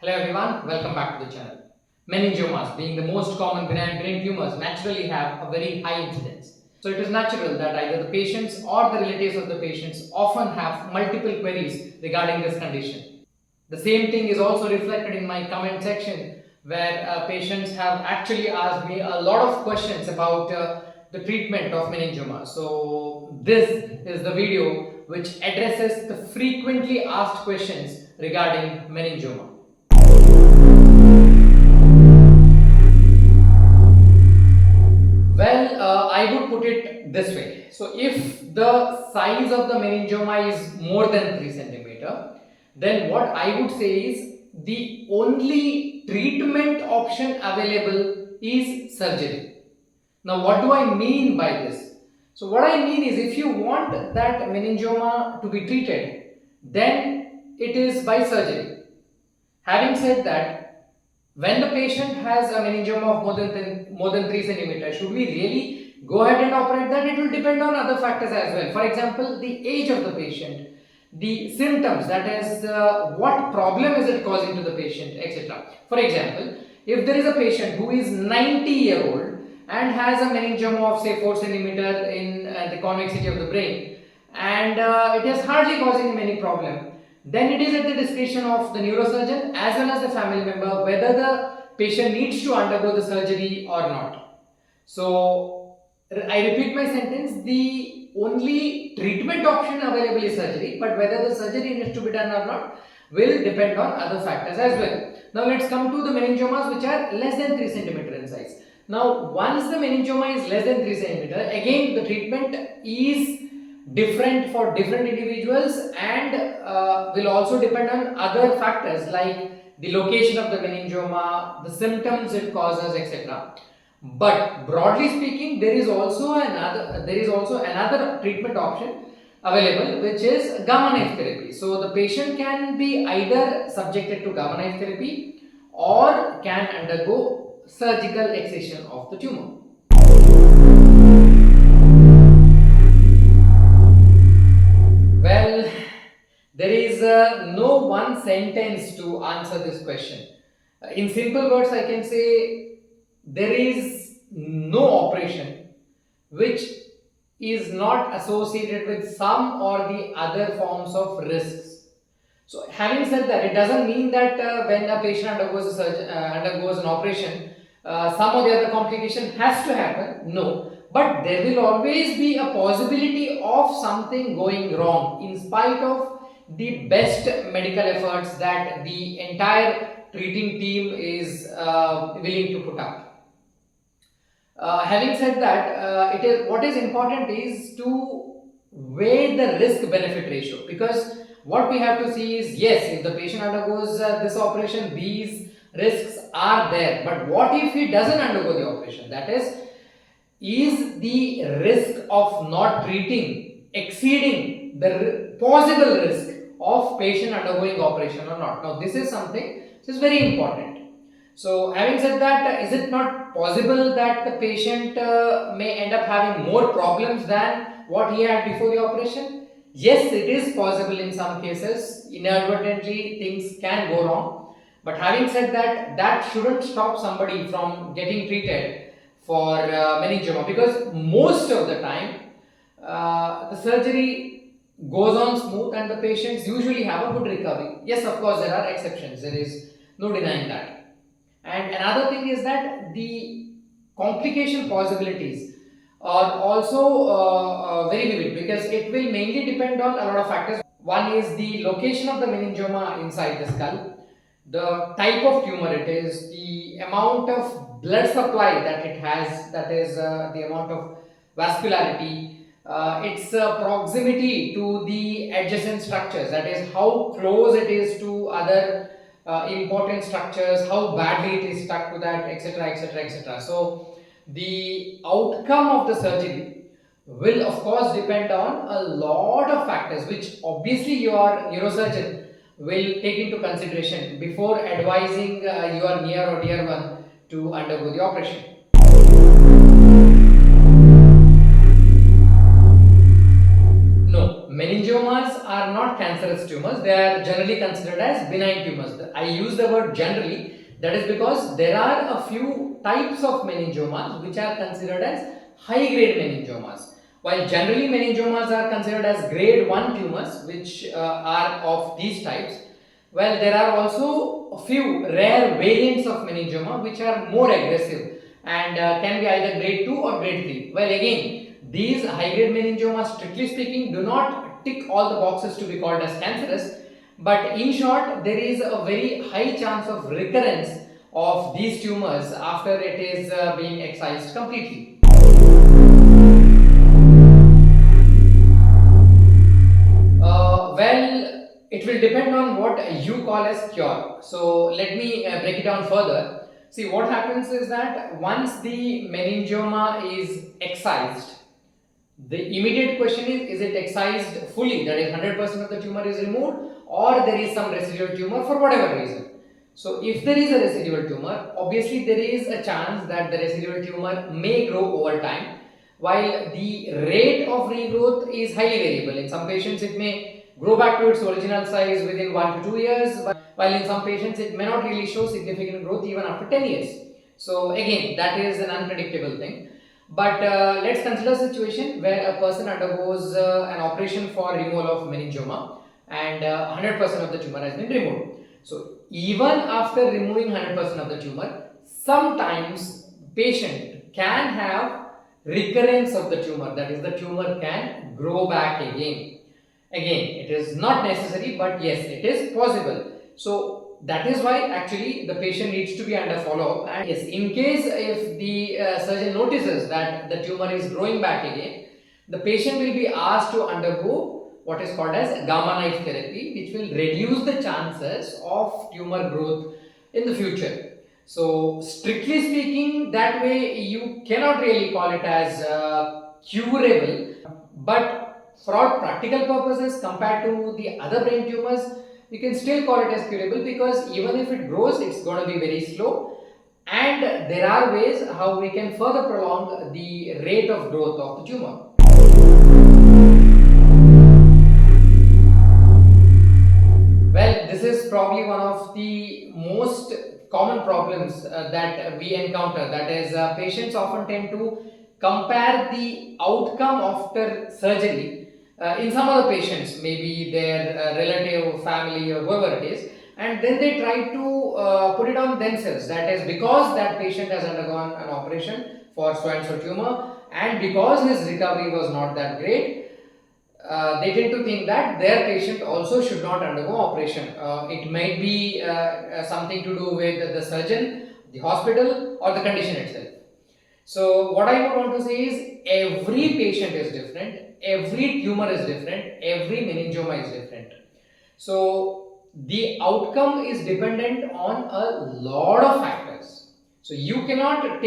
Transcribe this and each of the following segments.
Hello everyone, welcome back to the channel. Meningiomas, being the most common benign brain tumors, naturally have a very high incidence. So it is natural that either the patients or the relatives of the patients often have multiple queries regarding this condition. The same thing is also reflected in my comment section where patients have actually asked me a lot of questions about the treatment of meningioma. So this is the video which addresses the frequently asked questions regarding meningioma. I would put it this way. So, if the size of the meningioma is more than 3 centimeter, then what I would say is the only treatment option available is surgery. Now, what do I mean by this? So, what I mean is if you want that meningioma to be treated, then it is by surgery. Having said that, when the patient has a meningioma of more than 3 centimeters, should we really go ahead and operate that? It will depend on other factors as well. For example, the age of the patient, the symptoms, that is what problem is it causing to the patient, etc. For example, if there is a patient who is 90-year-old and has a meningioma of say 4 centimeter in the convexity of the brain, and it is hardly causing him any problem, then it is at the discretion of the neurosurgeon as well as the family member whether the patient needs to undergo the surgery or not. So, I repeat my sentence, the only treatment option available is surgery, but whether the surgery needs to be done or not will depend on other factors as well. Now, let's come to the meningiomas which are less than 3 centimeter in size. Now, once the meningioma is less than 3 centimeter, again the treatment is different for different individuals and will also depend on other factors like the location of the meningioma, the symptoms it causes, etc. But broadly speaking, there is also another treatment option available, which is gamma knife therapy. So the patient can be either subjected to gamma knife therapy or can undergo surgical excision of the tumor. Well, there is no one sentence to answer this question. In simple words, I can say there is no operation which is not associated with some or the other forms of risks. So, having said that, it doesn't mean that when a patient undergoes an operation, some or the other complication has to happen. No, but there will always be a possibility of something going wrong in spite of the best medical efforts that the entire treating team is willing to put up. Having said that, what is important is to weigh the risk benefit ratio, because what we have to see is, yes, if the patient undergoes this operation, these risks are there, but what if he doesn't undergo the operation? That is the risk of not treating exceeding the possible risk of patient undergoing operation or not? Now, this is something which is very important. So, having said that, is it not possible that the patient may end up having more problems than what he had before the operation? Yes, it is possible in some cases. Inadvertently, things can go wrong. But having said that, that shouldn't stop somebody from getting treated for meningioma, because most of the time the surgery goes on smooth and the patients usually have a good recovery. Yes, of course, there are exceptions. There is no denying that. And another thing is that the complication possibilities are also very vivid, because it will mainly depend on a lot of factors. One is the location of the meningioma inside the skull, the type of tumor it is, the amount of blood supply that it has, that is the amount of vascularity, its proximity to the adjacent structures, that is how close it is to other important structures, how badly it is stuck to that, etc., etc., etc. So the outcome of the surgery will of course depend on a lot of factors, which obviously your neurosurgeon will take into consideration before advising your near or dear one to undergo the operation. No, meningiomas are are not cancerous tumors. They are generally considered as benign tumors. I use the word generally. That is because there are a few types of meningiomas which are considered as high-grade meningiomas. While generally meningiomas are considered as grade 1 tumors, which are of these types, well, there are also a few rare variants of meningioma which are more aggressive and can be either grade 2 or grade 3. Well, again, these high-grade meningiomas, strictly speaking, do not tick all the boxes to be called as cancerous, but in short, there is a very high chance of recurrence of these tumors after it is being excised completely. Well, it will depend on what you call as cure. So let me break it down further. See, what happens is that once the meningioma is excised, the immediate question is it excised fully, that is 100% of the tumor is removed, or there is some residual tumor for whatever reason. So if there is a residual tumor, obviously there is a chance that the residual tumor may grow over time, while the rate of regrowth is highly variable. In some patients it may grow back to its original size within 1 to 2 years, while in some patients it may not really show significant growth even after 10 years. So again, that is an unpredictable thing. But let's consider a situation where a person undergoes an operation for removal of meningioma and 100% of the tumor has been removed. So even after removing 100% of the tumor, sometimes patient can have recurrence of the tumor, that is the tumor can grow back again. Again, it is not necessary, but yes, it is possible. So that is why actually the patient needs to be under follow-up, and yes, in case if the surgeon notices that the tumor is growing back again, the patient will be asked to undergo what is called as gamma knife therapy, which will reduce the chances of tumor growth in the future. So strictly speaking, that way you cannot really call it as curable, but for all practical purposes compared to the other brain tumors, you can still call it as curable, because even if it grows, it's going to be very slow, and there are ways how we can further prolong the rate of growth of the tumor. Well, this is probably one of the most common problems that we encounter. That is, patients often tend to compare the outcome after surgery in some other patients, maybe their relative, family, or whoever it is, and then they try to put it on themselves. That is, because that patient has undergone an operation for so and so tumor, and because his recovery was not that great, they tend to think that their patient also should not undergo operation. It might be something to do with the surgeon, the hospital, or the condition itself. So what I would want to say is every patient is different, every tumor is different, every meningioma is different. So the outcome is dependent on a lot of factors. So you cannot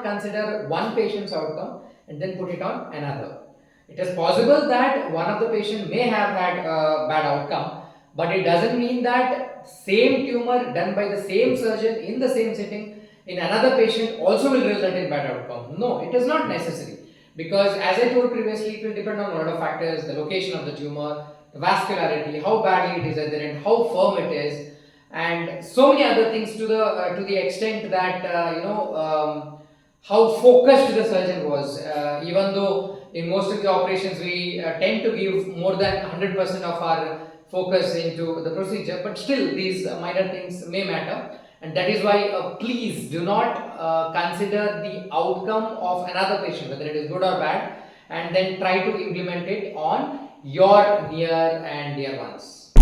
consider one patient's outcome and then put it on another. It is possible that one of the patient may have had a bad outcome, but it doesn't mean that same tumor done by the same surgeon in the same setting in another patient also will result in bad outcome. No, it is not necessary, because as I told previously, it will depend on a lot of factors: the location of the tumor, the vascularity, how badly it is adherent, how firm it is, and so many other things to the extent that how focused the surgeon was. Even though in most of the operations we tend to give more than 100% of our focus into the procedure, but still these minor things may matter, and that is why please do not consider the outcome of another patient, whether it is good or bad, and then try to implement it on your near and dear ones.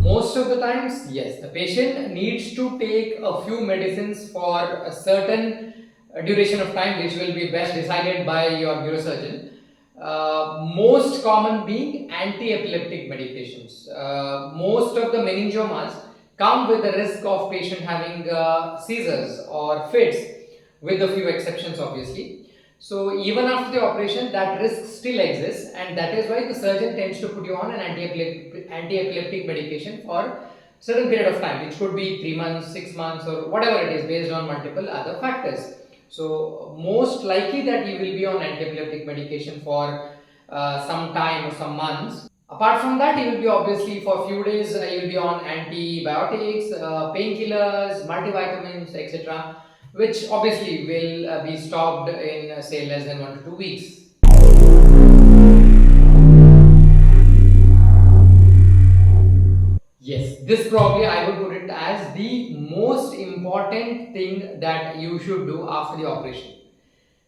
Most of the times, yes, the patient needs to take a few medicines for a certain duration of time, which will be best decided by your neurosurgeon. Most common being anti-epileptic medications. Most of the meningiomas come with the risk of patient having seizures or fits, with a few exceptions obviously. So even after the operation, that risk still exists, and that is why the surgeon tends to put you on an anti-epileptic medication for a certain period of time, which could be 3 months, 6 months, or whatever it is, based on multiple other factors. So most likely that you will be on anti-epileptic medication for some time or some months. Apart from that, you will be obviously for a few days you will be on antibiotics, painkillers, multivitamins, etc., which obviously will be stopped in say less than 1 to 2 weeks. Yes, this probably I would put it as the most important thing that you should do after the operation.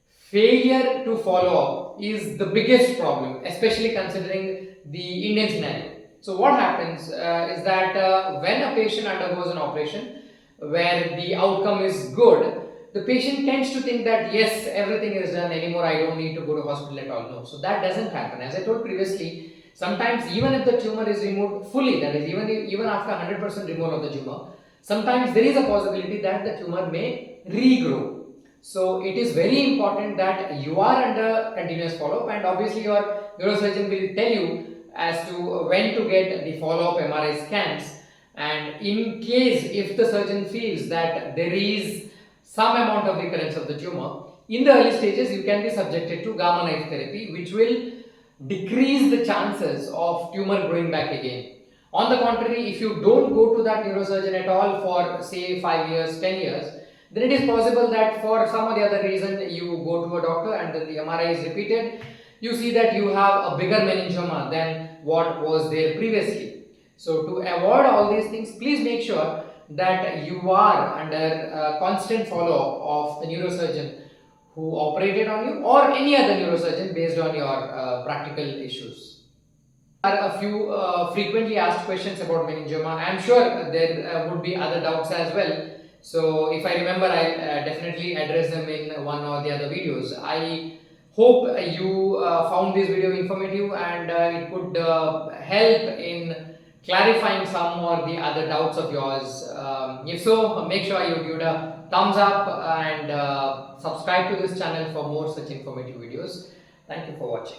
Failure to follow up is the biggest problem, especially considering the Indian scenario. So, what happens is that when a patient undergoes an operation where the outcome is good, the patient tends to think that yes, everything is done anymore, I don't need to go to hospital at all. No, so that doesn't happen. As I told previously, sometimes even if the tumor is removed fully, that is, even after 100% removal of the tumor, sometimes there is a possibility that the tumor may regrow. So it is very important that you are under continuous follow-up, and obviously your neurosurgeon will tell you as to when to get the follow-up MRI scans. And in case if the surgeon feels that there is some amount of recurrence of the tumor, in the early stages you can be subjected to gamma knife therapy, which will decrease the chances of tumor growing back again. On the contrary, if you don't go to that neurosurgeon at all for say 5 years, 10 years, then it is possible that for some or the other reason you go to a doctor and then the MRI is repeated, you see that you have a bigger meningioma than what was there previously. So to avoid all these things, please make sure that you are under constant follow-up of the neurosurgeon who operated on you or any other neurosurgeon based on your practical issues. There are a few frequently asked questions about meningioma. I am sure there would be other doubts as well. So if I remember, I'll definitely address them in one or the other videos. I hope you found this video informative and it could help in clarifying some or the other doubts of yours. If so, make sure you give it a thumbs up and subscribe to this channel for more such informative videos. Thank you for watching.